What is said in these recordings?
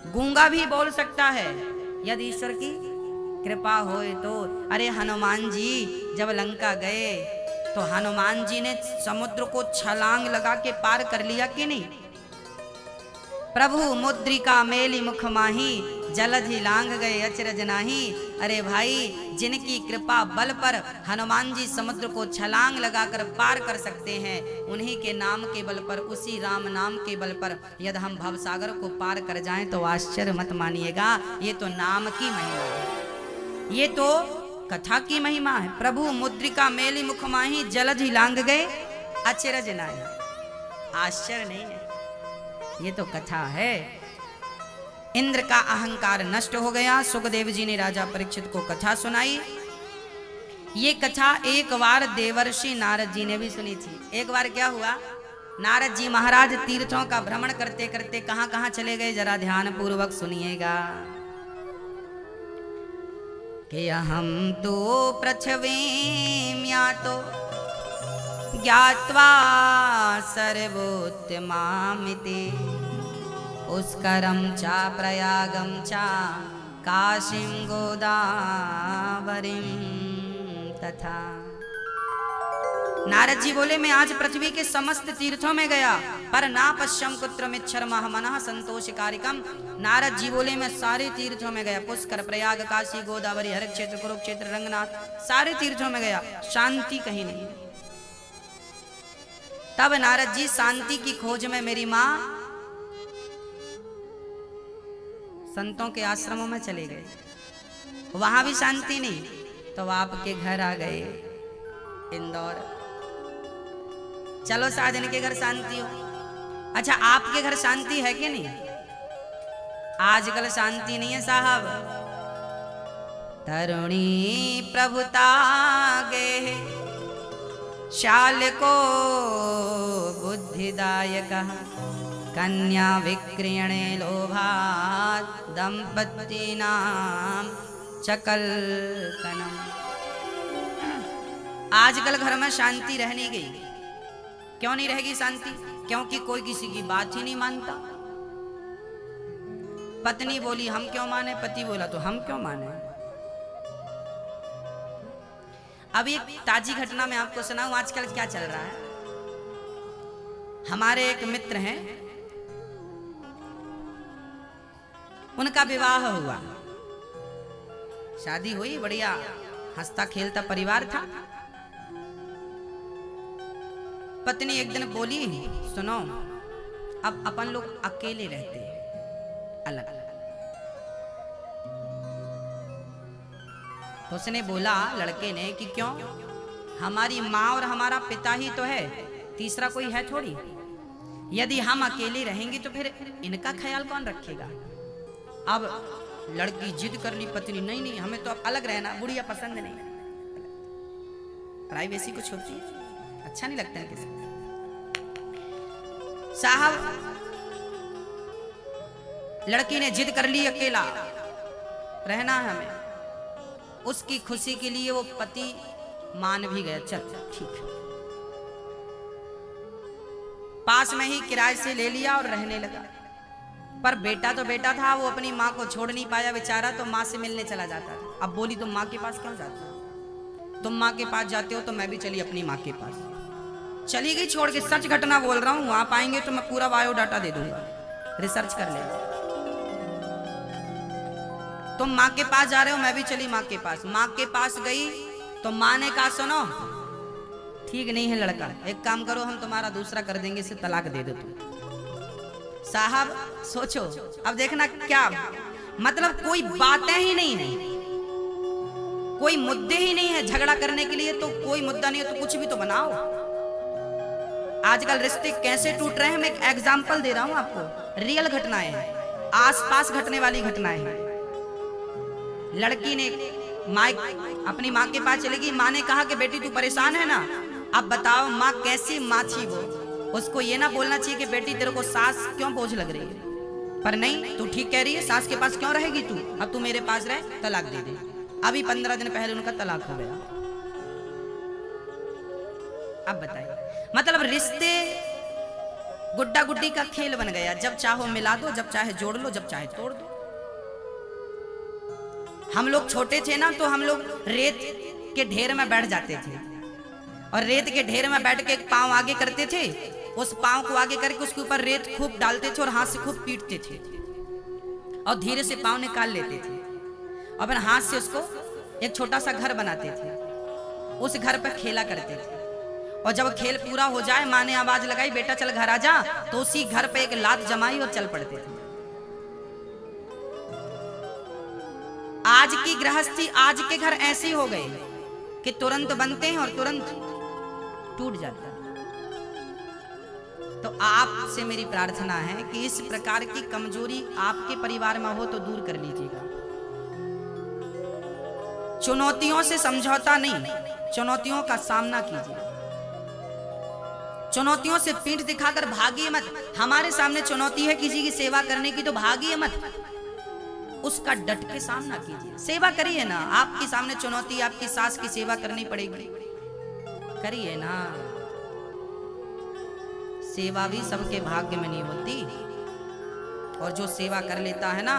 गूंगा भी बोल सकता है यदि ईश्वर की कृपा होए तो। अरे हनुमान जी जब लंका गए तो हनुमान जी ने समुद्र को छलांग लगा के पार कर लिया कि नहीं? प्रभु मुद्रिका मेली मुख माही, जलधि लांग गए अचरज नाही। अरे भाई, जिनकी कृपा बल पर हनुमान जी समुद्र को छलांग लगाकर पार कर सकते हैं, उन्हीं के नाम के बल पर, उसी राम नाम के बल पर यदि हम भवसागर को पार कर जाएं तो आश्चर्य मत मानिएगा। ये तो नाम की महिमा है, ये तो कथा की महिमा है। प्रभु मुद्रिका मेली मुख माही, जलधि लांग गए अचरज नाही। आश्चर्य नहीं है, ये तो कथा है। इंद्र का अहंकार नष्ट हो गया। सुखदेव जी ने राजा परीक्षित को कथा सुनाई। ये कथा एक बार देवर्षि नारद जी ने भी सुनी थी। एक बार क्या हुआ, नारद जी महाराज तीर्थों का भ्रमण करते करते कहां कहां चले गए, जरा ध्यान पूर्वक सुनिएगा। कि हम तो पृथ्वीं तो ज्ञात्वा सर्वोत्तमामिति, पुष्करं च प्रयागं च काशीं गोदावरीं तथा। नारद जी बोले, मैं आज पृथ्वी के समस्त तीर्थों में गया पर ना पश्यम कुत्रमिच्छर्मः मनः संतोषकारिकम। नारद जी बोले, मैं सारे तीर्थों में गया, पुष्कर, प्रयाग, काशी, गोदावरी, हर क्षेत्र, कुरुक्षेत्र, रंगनाथ, सारे तीर्थों में गया, शांति कहीं नहीं। तब नारद जी शांति की खोज में मेरी मां संतों के आश्रमों में चले गए, वहां भी शांति नहीं, तो आपके घर आ गए इंदौर। चलो शायद इनके घर शांति हो। अच्छा, आपके घर शांति है कि नहीं? आजकल शांति नहीं है साहब। तरुणी प्रभुता गे शाल को बुद्धिदायक, कन्या विक्रियणे लोभात् दंपत्तीनां चकलकनम। आजकल घर में शांति रह नहीं गई। क्यों नहीं रहेगी शांति? क्योंकि कोई किसी की बात ही नहीं मानता। पत्नी बोली हम क्यों माने, पति बोला तो हम क्यों माने। अब एक ताजी घटना मैं आपको सुनाऊं, आजकल क्या चल रहा है। हमारे एक मित्र हैं, उनका विवाह हुआ, शादी हुई, बढ़िया हंसता खेलता परिवार था। पत्नी एक दिन बोली, सुनो अब अपन लोग अकेले रहते हैं, अलग अलग। तो उसने बोला लड़के ने कि क्यों, हमारी माँ और हमारा पिता ही तो है, तीसरा कोई है थोड़ी। यदि हम अकेले रहेंगे तो फिर इनका ख्याल कौन रखेगा। अब लड़की जिद कर ली, पत्नी नहीं नहीं हमें तो अब अलग रहना, बुढ़िया पसंद नहीं, प्राइवेसी कुछ होती है, अच्छा नहीं लगता है किसी साहब। लड़की ने जिद कर ली, अकेला रहना है हमें। उसकी खुशी के लिए वो पति मान भी गया, चल ठीक है। पास में ही किराए से ले लिया और रहने लगा। पर बेटा तो बेटा था, वो अपनी माँ को छोड़ नहीं पाया बेचारा, तो माँ से मिलने चला जाता था। अब बोली तुम माँ के पास क्यों जाते हो, तुम माँ के पास जाते हो तो मैं भी चली अपनी माँ के पास। चली गई छोड़ के, सच घटना बोल रहा हूँ, वहां पाएंगे तो मैं पूरा बायोडाटा दे दूंगा, रिसर्च कर लेना। तुम माँ के पास जा रहे हो, मैं भी चली माँ के पास। माँ के पास गई तो माँ ने कहा सुनो ठीक नहीं है लड़का, एक काम करो हम तुम्हारा दूसरा कर देंगे, इसे तलाक दे दो तुम। साहब सोचो, अब देखना क्या मतलब, कोई बातें ही नहीं है, कोई मुद्दे ही नहीं है झगड़ा करने के लिए। तो कोई मुद्दा नहीं है तो कुछ भी तो बनाओ। आजकल रिश्ते कैसे टूट रहे हैं, मैं एक एग्जांपल दे रहा हूं आपको, रियल घटनाएं हैं, आसपास घटने वाली घटनाएं हैं। लड़की ने अपनी माँ के पास चलेगी, माँ ने कहा कि बेटी तू परेशान है ना, अब बताओ माँ कैसी माँ थी वो। उसको ये ना बोलना चाहिए कि बेटी तेरे को सास क्यों बोझ लग रही है, पर नहीं तू ठीक कह रही है, सास के पास क्यों रहेगी तू, अब तू मेरे पास रह, तलाक दे दे। अभी 15 दिन पहले उनका तलाक हो गया। अब बताइए, मतलब रिश्ते गुड्डा गुड्डी का खेल बन गया, जब चाहो मिला दो, जब चाहे जोड़ लो, जब चाहे तोड़ दो। हम लोग छोटे थे ना, तो हम लोग रेत के ढेर में बैठ जाते थे और रेत के ढेर में बैठ के एक पांव आगे करते थे, उस पांव को आगे करके उसके ऊपर रेत खूब डालते थे और हाथ से खूब पीटते थे और धीरे से पांव निकाल लेते थे और फिर हाथ से उसको एक छोटा सा घर बनाते थे, उस घर पर खेला करते थे। और जब खेल पूरा हो जाए, माँ ने आवाज लगाई बेटा चल घर आ जा, तो उसी घर पे एक लात जमाई और चल पड़ते थे। आज की गृहस्थी, आज के घर ऐसे हो गए कि तुरंत बनते हैं और तुरंत टूट जाता है। तो आपसे मेरी प्रार्थना है कि इस प्रकार की कमजोरी आपके परिवार में हो तो दूर कर लीजिएगा। चुनौतियों से समझौता नहीं, चुनौतियों का सामना कीजिए। चुनौतियों से पीठ दिखाकर भागिए मत। हमारे सामने चुनौती है किसी की सेवा करने की, तो भागिए मत, उसका डट के सामना कीजिए। सेवा करिए ना, आपके सामने चुनौती, आपकी सास की सेवा करनी पड़ेगी, करिए ना। सेवा भी सबके भाग्य में नहीं होती, और जो सेवा कर लेता है ना,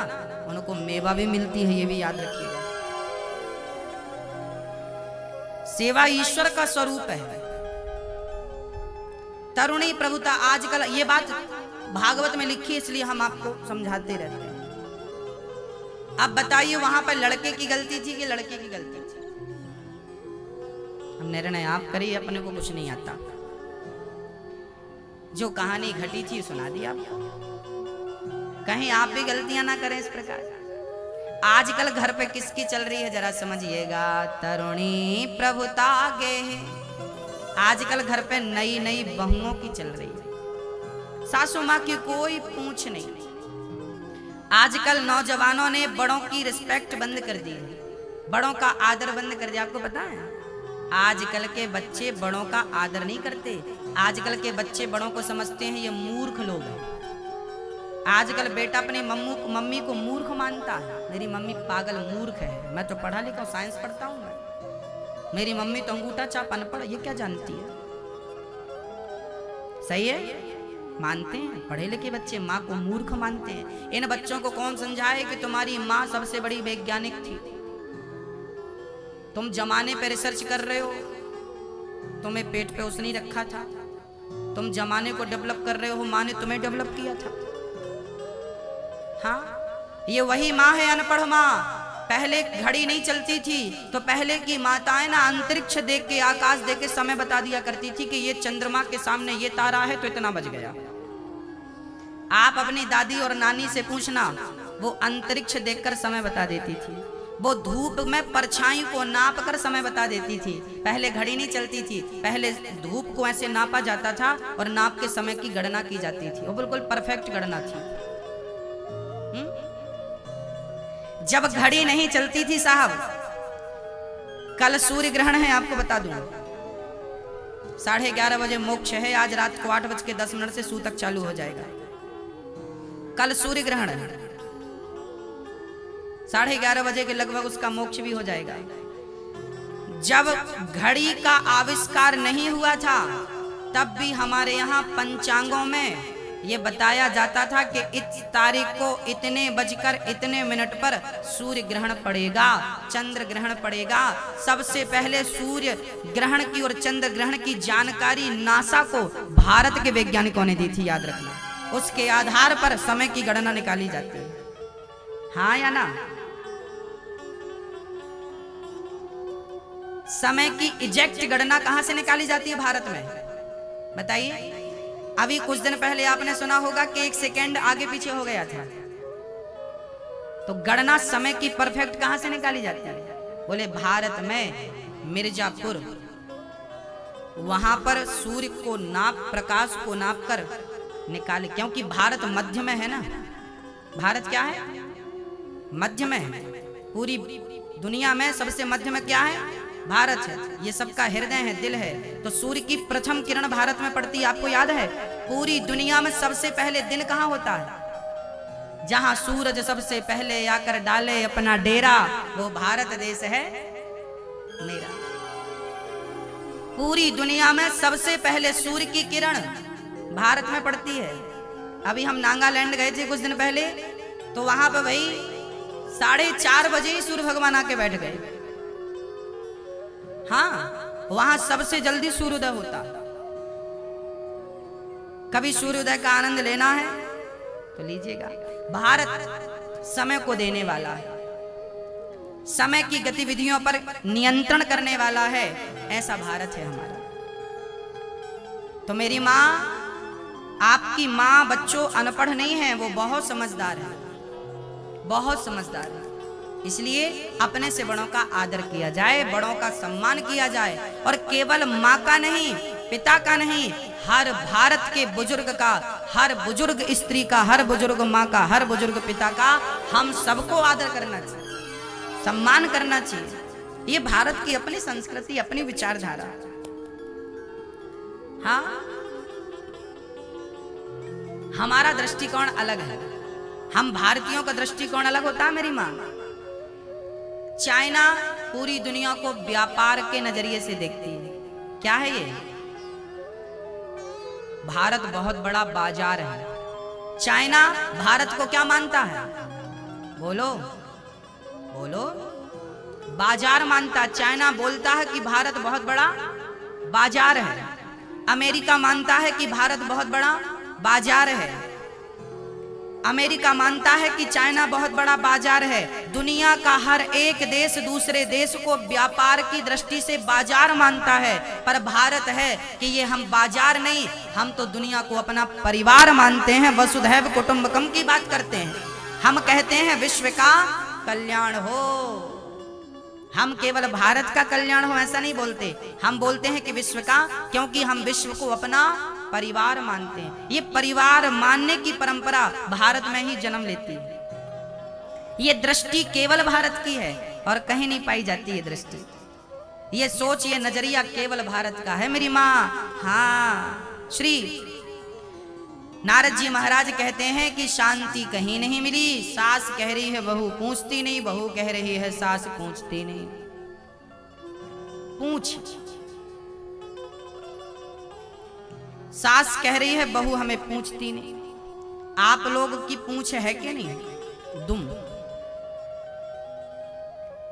उनको मेवा भी मिलती है, ये भी याद रखिएगा। सेवा ईश्वर का स्वरूप है। तरुणी प्रभुता, आजकल ये बात भागवत में लिखी, इसलिए हम आपको समझाते रहते हैं। अब बताइए, वहां पर लड़के की गलती थी कि लड़के की गलती थी? हम निर्णय आप करिए, अपने को कुछ नहीं आता। जो कहानी घटी थी सुना दी आपको, कहीं आप भी गलतियां ना करें इस प्रकार। आजकल घर पे किसकी चल रही है जरा समझिएगा, तरुणी प्रभुता गे। आजकल घर पे नई नई बहुओं की चल रही है, सासू माँ की कोई पूछ नहीं। आजकल नौजवानों ने बड़ों की रिस्पेक्ट बंद कर दी है, बड़ों का आदर बंद कर दिया। आपको पता है, आजकल के बच्चे बड़ों का आदर नहीं करते। आजकल के बच्चे बड़ों को समझते हैं ये मूर्ख लोग हैं। आजकल बेटा अपनी मम्मी को मूर्ख मानता है। मेरी मम्मी पागल मूर्ख है, मैं तो पढ़ा लिखा हूँ, साइंस पढ़ता हूँ मैं। मेरी मम्मी तो अंगूठा चाप अनपढ़, ये क्या जानती है? सही है, मानते हैं। पढ़े लिखे बच्चे माँ को मूर्ख मानते हैं। इन बच्चों को कौन समझाए कि तुम्हारी माँ सबसे बड़ी वैज्ञानिक थी? तुम जमाने पे रिसर्च कर रहे हो, तुम्हें पेट पे उसने रखा था। तुम जमाने को डेवलप कर रहे हो, माँ ने तुम्हें डेवलप किया था। हाँ, ये वही माँ है अनपढ़ माँ। पहले घड़ी नहीं चलती थी, तो पहले की माताएं ना अंतरिक्ष देख के, आकाश देख के समय बता दिया करती थी कि ये चंद्रमा के सामने ये तारा है तो इतना बज गया। आप अपनी दादी और नानी से पूछना, वो अंतरिक्ष देखकर समय बता देती थी। वो धूप में परछाई को नाप कर समय बता देती थी। पहले घड़ी नहीं चलती थी, पहले धूप को ऐसे नापा जाता था और नाप के समय की गणना की जाती थी। वो बिल्कुल परफेक्ट गणना थी। जब घड़ी नहीं चलती थी साहब, कल सूर्य ग्रहण है, आपको बता दूं, 11:30 बजे मोक्ष है। आज रात को 8:10 से सूतक चालू हो जाएगा। कल सूर्य ग्रहण है, 11:30 बजे के लगभग उसका मोक्ष भी हो जाएगा। जब घड़ी का आविष्कार नहीं हुआ था, तब भी हमारे यहाँ पंचांगों में ये बताया जाता था कि इस तारीख को इतने बजकर इतने मिनट पर सूर्य ग्रहण पड़ेगा, चंद्र ग्रहण पड़ेगा। सबसे पहले सूर्य ग्रहण की और चंद्र ग्रहण की जानकारी नासा को भारत के वैज्ञानिकों ने दी थी, याद रखना। उसके आधार पर समय की गणना निकाली जाती है। हाँ या ना? समय की एग्जैक्ट गणना कहां से निकाली जाती है भारत में, बताइए? अभी कुछ दिन पहले आपने सुना होगा कि 1 सेकेंड आगे पीछे हो गया था। तो गणना समय की परफेक्ट कहां से निकाली जाती है? बोले भारत में मिर्जापुर, वहां पर सूर्य को प्रकाश को नाप कर निकाले। क्योंकि भारत मध्य में है ना। भारत क्या है? मध्य में है। पूरी दुनिया में सबसे मध्य में क्या है? भारत है। ये सबका हृदय है, दिल है। तो सूर्य की प्रथम किरण भारत में पड़ती है, आपको याद है? पूरी दुनिया में सबसे पहले दिन कहाँ होता है? जहां सूरज सबसे पहले आकर डाले अपना डेरा, वो भारत देश है मेरा। पूरी दुनिया में सबसे पहले सूर्य की किरण भारत में पड़ती है। अभी हम नागालैंड गए थे कुछ दिन पहले, तो वहां पे भाई 4:30 बजे ही सूर्य भगवान आके बैठ गए। हाँ, वहां सबसे जल्दी सूर्योदय होता। कभी सूर्योदय का आनंद लेना है तो लीजिएगा। भारत समय को देने वाला है, समय की गतिविधियों पर नियंत्रण करने वाला है, ऐसा भारत है हमारा। तो मेरी माँ, आपकी माँ बच्चों अनपढ़ नहीं है, वो बहुत समझदार है, बहुत समझदार है। इसलिए अपने से बड़ों का आदर किया जाए, बड़ों का सम्मान किया जाए, और केवल माँ का नहीं, पिता का नहीं, हर भारत के बुजुर्ग का, हर बुजुर्ग स्त्री का, हर बुजुर्ग माँ का, हर बुजुर्ग पिता का हम सबको आदर करना चाहिए, सम्मान करना चाहिए। ये भारत की अपनी संस्कृति, अपनी विचारधारा। हाँ, हमारा दृष्टिकोण अलग है, हम भारतीयों का दृष्टिकोण अलग होता है। मेरी माँ, चाइना पूरी दुनिया को व्यापार के नजरिए से देखती है। क्या है ये? भारत बहुत बड़ा बाजार है। चाइना भारत को क्या मानता है? बोलो बोलो। बाजार मानता। चाइना बोलता है कि भारत बहुत बड़ा बाजार है। अमेरिका मानता है कि भारत बहुत बड़ा बाजार है। अमेरिका मानता है कि चाइना बहुत बड़ा बाजार है। दुनिया का हर एक देश दूसरे देश को व्यापार की दृष्टि से बाजार मानता है, पर भारत है कि ये हम बाजार नहीं, हम तो दुनिया को अपना परिवार मानते हैं। वसुधैव कुटुंबकम की बात करते हैं। हम कहते हैं विश्व का कल्याण हो। हम केवल भारत का कल्याण हो ऐसा नहीं बोलते, हम बोलते हैं कि विश्व का, क्योंकि हम विश्व को अपना परिवार मानते हैं। ये परिवार मानने की परंपरा भारत में ही जन्म लेती है। ये दृष्टि केवल भारत की है और कहीं नहीं पाई जाती है दृष्टि। ये सोच, ये नजरिया केवल भारत का है मेरी माँ। हाँ, श्री नारद जी महाराज कहते हैं कि शांति कहीं नहीं मिली। सास कह रही है बहू पूछती नहीं, बहू कह रही है सास पूछती नहीं। पूछ, सास कह रही है बहू हमें पूछती नहीं। आप लोग की पूछ है कि नहीं? दुम,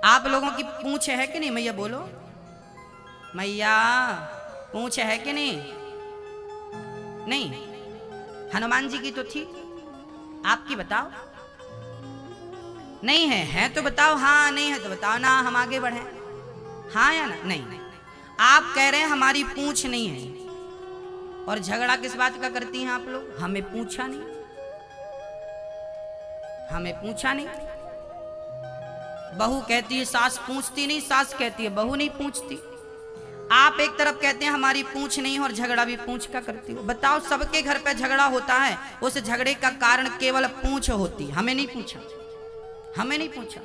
आप लोगों की पूछ है कि नहीं? मैया बोलो, मैया पूछ है कि नहीं? नहीं। हनुमान जी की तो थी, आपकी बताओ। नहीं है? है तो बताओ। हाँ, नहीं है तो बताओ ना, हम आगे बढ़े। हाँ या ना? नहीं। आप कह रहे हैं हमारी पूछ नहीं है, और झगड़ा किस बात का करती हैं आप लोग? हमें पूछा नहीं, हमें पूछा नहीं। बहू कहती है सास पूछती नहीं, सास कहती है बहू नहीं पूछती। आप एक तरफ कहते हैं हमारी पूछ नहीं, और झगड़ा भी पूछ का करती हो। बताओ, सबके घर पे झगड़ा होता है, उस झगड़े का कारण केवल पूछ होती। हमें नहीं पूछा, हमें नहीं पूछा।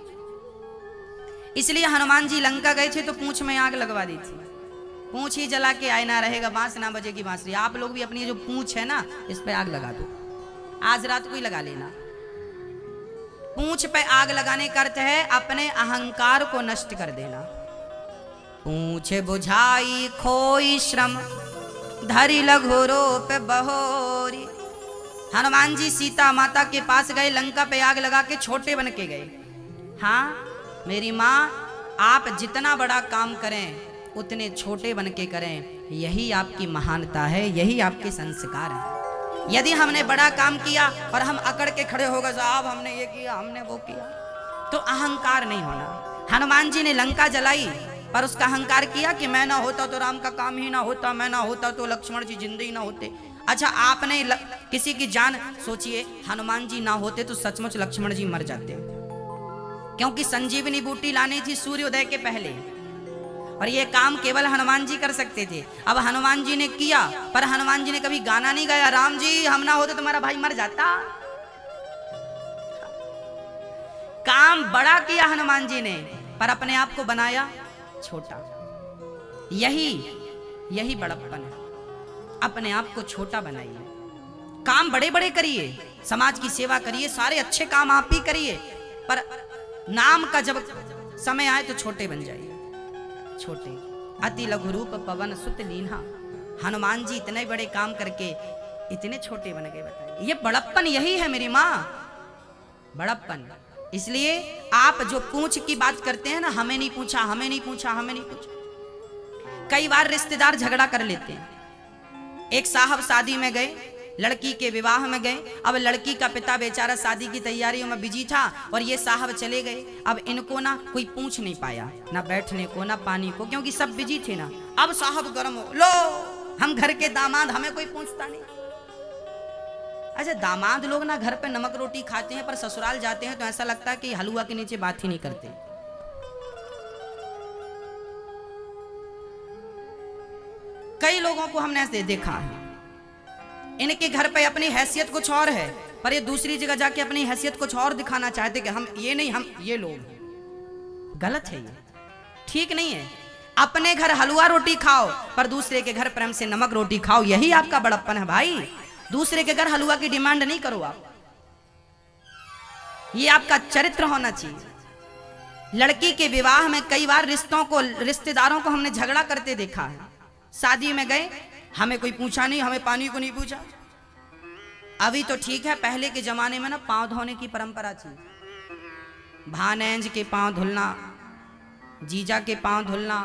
इसलिए हनुमान जी लंका गए थे तो पूछ में आग लगवा दी थी। पूछ ही जला के आए ना रहेगा, बांस ना बजेगी बांसुरी। आप लोग भी अपनी जो पूछ है ना, इस पे आग लगा दो। आज रात को ही लगा लेना। पूछ पे आग लगाने का अर्थ है अपने अहंकार को नष्ट कर देना। पूछ बुझाई खोई श्रम, धरी लघु रूप बहोरी। हनुमान जी सीता माता के पास गए, लंका पे आग लगा के छोटे बन के गए। हाँ मेरी माँ, आप जितना बड़ा काम करें उतने छोटे बन के करें, यही आपकी महानता है, यही आपके संस्कार है। यदि हमने बड़ा काम किया और हम अकड़ के खड़े हो गए, साहब हमने ये किया, हमने वो किया, तो अहंकार नहीं होना। हनुमान जी ने लंका जलाई, पर उसका अहंकार किया कि मैं ना होता तो राम का काम ही ना होता, मैं ना होता तो लक्ष्मण जी जिंदगी ना होते। अच्छा, आपने किसी की जान, सोचिए हनुमान जी ना होते तो सचमुच लक्ष्मण जी मर जाते, क्योंकि संजीवनी बूटी लानी थी सूर्योदय के पहले, और ये काम केवल हनुमान जी कर सकते थे। अब हनुमान जी ने किया, पर हनुमान जी ने कभी गाना नहीं गाया, राम जी हम ना होते तुम्हारा भाई मर जाता। काम बड़ा किया हनुमान जी ने, पर अपने आप को बनाया छोटा। यही बड़प्पन है, अपने आप को छोटा बनाइए। काम बड़े बड़े करिए, समाज की सेवा करिए, सारे अच्छे काम आप ही करिए, पर नाम का जब समय आए तो छोटे बन जाइए। छोटे, अति लघु रूप पवन सुत लीन्हा। हनुमान जी इतने बड़े काम करके इतने छोटे बन गए, बताइए। ये बड़प्पन यही है मेरी माँ, बड़प्पन। इसलिए आप जो पूछ की बात करते हैं ना, हमें नहीं पूछा, हमें नहीं पूछा, हमें नहीं पूछा। कई बार रिश्तेदार झगड़ा कर लेते हैं। एक साहब शादी में गए, लड़की के विवाह में गए। अब लड़की का पिता बेचारा शादी की तैयारियों में बिजी था और ये साहब चले गए। अब इनको ना कोई पूछ नहीं पाया, ना बैठने को ना पानी को, क्योंकि सब बिजी थे ना। अब साहब गर्म हो, लो हम घर के दामाद, हमें कोई पूछता नहीं। अच्छा, दामाद लोग ना घर पे नमक रोटी खाते हैं, पर ससुराल जाते हैं तो ऐसा लगता है कि हलवा के नीचे बात ही नहीं करते। कई लोगों को हमने ऐसे देखा है, इनके घर पे अपनी हैसियत कुछ और है, पर ये दूसरी जगह जाके अपनी हैसियत कुछ और दिखाना चाहते कि हम ये नहीं, हम ये लोग। गलत है, ये ठीक नहीं है। अपने घर हलवा रोटी खाओ, पर दूसरे के घर प्रेम से नमक रोटी खाओ, यही आपका बड़प्पन है भाई। दूसरे के घर हलवा की डिमांड नहीं करो आप, ये आपका चरित्र होना चाहिए। लड़की के विवाह में कई बार रिश्तेदारों को हमने झगड़ा करते देखा है। शादी में गए, हमें कोई पूछा नहीं, हमें पानी को नहीं पूछा। अभी तो ठीक है, पहले के जमाने में ना पांव धोने की परंपरा थी। भानेंज के पांव धुलना, जीजा के पांव धुलना,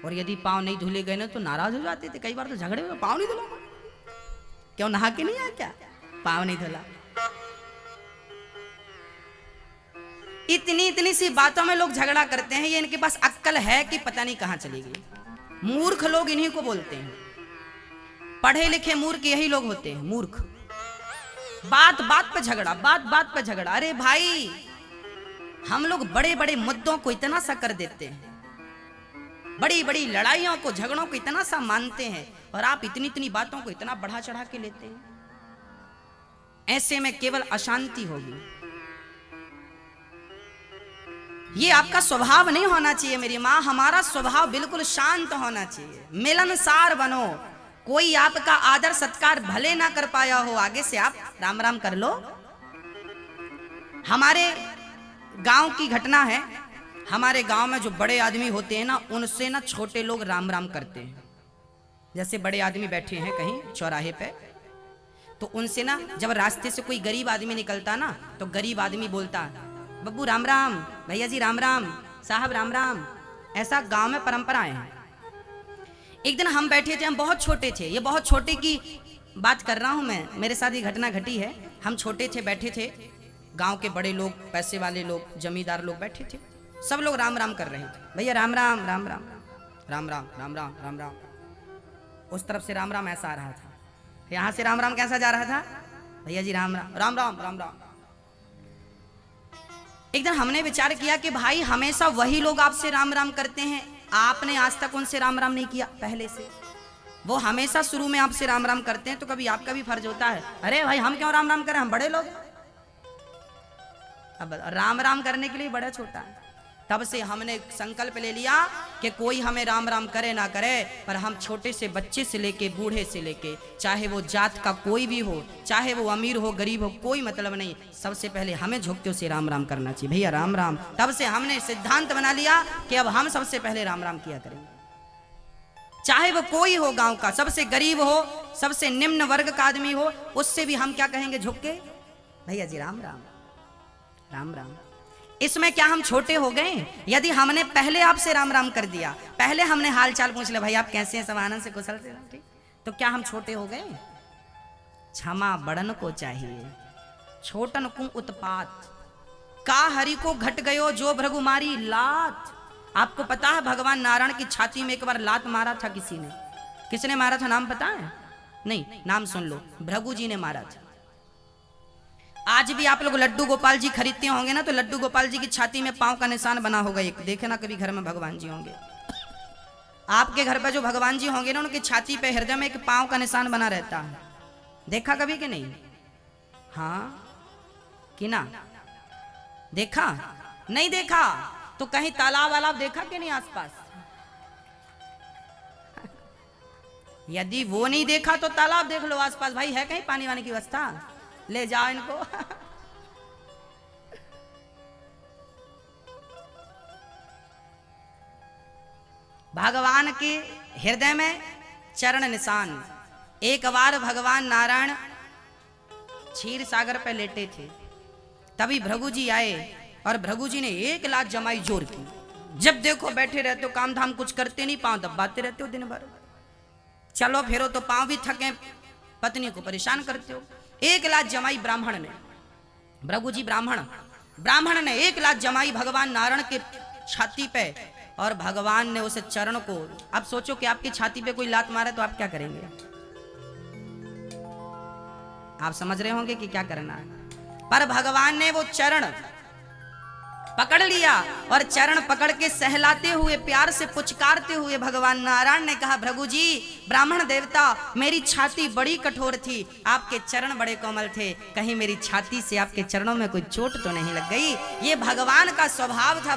और यदि पांव नहीं धुले गए ना तो नाराज हो जाते थे। कई बार तो झगड़े में पांव नहीं धुला, क्यों नहा के नहीं आया क्या, पांव नहीं धुला। इतनी इतनी सी बातों में लोग झगड़ा करते हैं। ये इनके पास अक्ल है कि पता नहीं कहां चली गई। मूर्ख लोग इन्हीं को बोलते हैं। पढ़े लिखे मूर्ख यही लोग होते हैं, मूर्ख। बात बात पे झगड़ा, बात बात पे झगड़ा। अरे भाई, हम लोग बड़े बड़े मुद्दों को इतना सा कर देते हैं, बड़ी बड़ी लड़ाइयों को, झगड़ों को इतना सा मानते हैं, और आप इतनी इतनी बातों को इतना बढ़ा चढ़ा के लेते हैं। ऐसे में केवल अशांति होगी। ये आपका स्वभाव नहीं होना चाहिए मेरी माँ। हमारा स्वभाव बिल्कुल शांत होना चाहिए, मिलनसार बनो। कोई आपका आदर सत्कार भले ना कर पाया हो, आगे से आप राम राम कर लो। हमारे गांव की घटना है। हमारे गांव में जो बड़े आदमी होते हैं ना, उनसे ना छोटे लोग राम राम करते हैं। जैसे बड़े आदमी बैठे हैं कहीं चौराहे पे, तो उनसे ना जब रास्ते से कोई गरीब आदमी निकलता ना, तो गरीब आदमी बोलता, बब्बू राम राम, भैया जी राम राम, साहब राम राम। ऐसा गांव में परंपराएं हैं। एक दिन हम बैठे थे, हम बहुत छोटे थे, ये बहुत छोटे की बात कर रहा हूं मैं, मेरे साथ ये घटना घटी है। हम छोटे थे, बैठे थे, गांव के बड़े लोग, पैसे वाले लोग, जमींदार लोग बैठे थे। सब लोग राम राम कर रहे थे। भैया राम राम, राम राम, राम राम, राम राम, राम राम। उस तरफ से राम राम ऐसा आ रहा था, यहां से राम राम कैसा जा रहा था, भैया जी राम राम, राम राम, राम राम। एक दिन हमने विचार किया कि भाई हमेशा वही लोग आपसे राम राम करते हैं, आपने आज तक उनसे राम राम नहीं किया पहले से। वो हमेशा शुरू में आपसे राम राम करते हैं, तो कभी आपका भी फर्ज होता है, अरे भाई हम क्यों राम राम करें, हम बड़े लोग। अब राम राम करने के लिए बड़ा छोटा है। तब से हमने संकल्प ले लिया कि कोई हमें राम राम करे ना करे, पर हम छोटे से बच्चे से लेके बूढ़े से लेके, चाहे वो जात का कोई भी हो, चाहे वो अमीर हो गरीब हो, कोई मतलब नहीं, सबसे पहले हमें झुकते से राम राम करना चाहिए, भैया राम राम। तब से हमने सिद्धांत बना लिया कि अब हम सबसे पहले राम राम किया करेंगे। चाहे वो कोई हो, गांव का सबसे गरीब हो, सबसे निम्न वर्ग का आदमी हो, उससे भी हम क्या कहेंगे झुक के, भैया जी राम राम, राम राम। इसमें क्या हम छोटे हो गए? यदि हमने पहले आपसे राम राम कर दिया, पहले हमने हाल चाल पूछ लिया, भाई आप कैसे हैं, सब आनंद से कुशल से, ठीक, तो क्या हम छोटे हो गए? क्षमा बड़न को चाहिए, छोटन को उत्पात, का हरि को घट गयो जो भृगुमारी लात। आपको पता है भगवान नारायण की छाती में एक बार लात मारा था किसी ने। किसने मारा था, नाम पता है? नहीं, नाम सुन लो, भृगु जी ने मारा था। आज भी आप लोग लड्डू गोपाल जी खरीदते होंगे ना, तो लड्डू गोपाल जी की छाती में पांव का निशान बना होगा एक, देखे ना कभी घर में भगवान जी होंगे। आपके घर पर जो भगवान जी होंगे ना, उनकी छाती पे हृदय में एक पांव का निशान बना रहता है, देखा कभी कि नहीं? हाँ कि ना देखा? नहीं देखा तो कहीं तालाब वालाब देखा कि नहीं आसपास? यदि वो नहीं देखा तो तालाब देख लो आसपास, भाई है कहीं पानी वानी की व्यवस्था, ले जाओ इनको। भगवान के हृदय में चरण निशान, एक बार भगवान नारायण क्षीर सागर पे लेटे थे, तभी भृगु जी आए और भृगु जी ने एक लात जमाई जोर की। जब देखो बैठे रहते हो, काम धाम कुछ करते नहीं, पांव दबाते रहते हो दिन भर, चलो फिरो तो पांव भी थके, पत्नी को परेशान करते हो। एक लात जमाई ब्राह्मण ने, भृगु जी ब्राह्मण ने एक लात जमाई भगवान नारायण के छाती पे, और भगवान ने उस चरण को, अब सोचो कि आपकी छाती पे कोई लात मारे तो आप क्या करेंगे? आप समझ रहे होंगे कि क्या करना है। पर भगवान ने वो चरण पकड़ लिया और चरण पकड़ के सहलाते हुए, प्यार से पुचकारते हुए भगवान नारायण ने कहा, भृगु जी ब्राह्मण देवता, मेरी छाती बड़ी कठोर थी, आपके चरण बड़े कोमल थे, कहीं मेरी छाती से आपके चरणों में कोई चोट तो नहीं लग गई? ये भगवान का स्वभाव था।